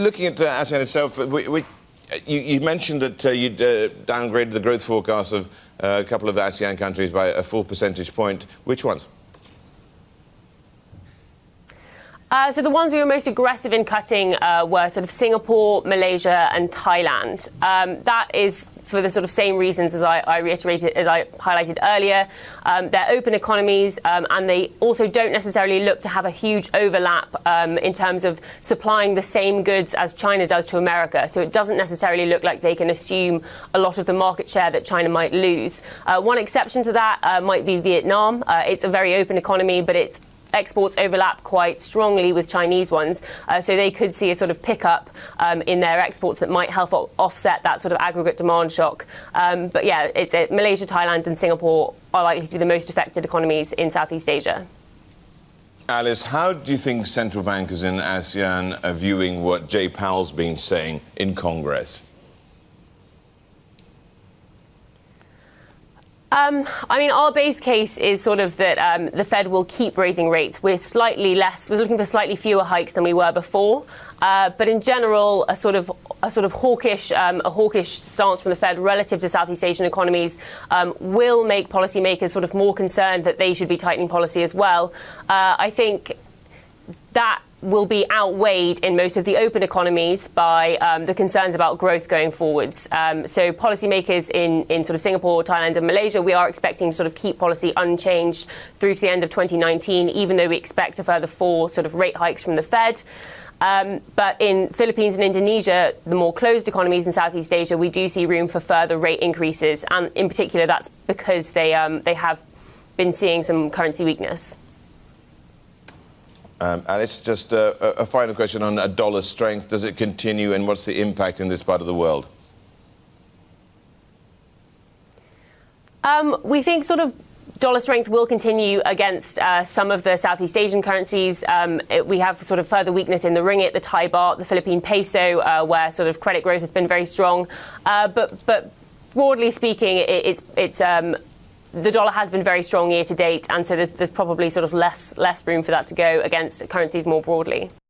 Looking at ASEAN itself, you mentioned that you'd downgraded the growth forecast of a couple of ASEAN countries by a full percentage point. Which ones? So the ones we were most aggressive in cutting were sort of Singapore, Malaysia and Thailand. That is for the sort of same reasons as I highlighted earlier. They're open economies and they also don't necessarily look to have a huge overlap in terms of supplying the same goods as China does to America. So it doesn't necessarily look like they can assume a lot of the market share that China might lose. One exception to that might be Vietnam. It's a very open economy, but its exports overlap quite strongly with Chinese ones, so they could see a sort of pickup in their exports that might help offset that sort of aggregate demand shock. But yeah, Malaysia, Thailand and Singapore are likely to be the most affected economies in Southeast Asia. Alice, how do you think central bankers in ASEAN are viewing what Jay Powell's been saying in Congress? I mean, our base case is sort of that the Fed will keep raising rates. We're looking for slightly fewer hikes than we were before. But in general, a sort of hawkish stance from the Fed relative to Southeast Asian economies will make policymakers sort of more concerned that they should be tightening policy as well. I think that will be outweighed in most of the open economies by the concerns about growth going forwards. So policymakers in sort of Singapore, Thailand and Malaysia, we are expecting to sort of keep policy unchanged through to the end of 2019, even though we expect a further 4 sort of rate hikes from the Fed. But in Philippines and Indonesia, the more closed economies in Southeast Asia, we do see room for further rate increases. And in particular, that's because they have been seeing some currency weakness. Alice, just a final question on dollar strength. Does it continue, and what's the impact in this part of the world? We think sort of dollar strength will continue against some of the Southeast Asian currencies. We have sort of further weakness in the ringgit, the Thai baht, the Philippine peso, where sort of credit growth has been very strong. But broadly speaking, the dollar has been very strong year to date, and so there's probably sort of less room for that to go against currencies more broadly.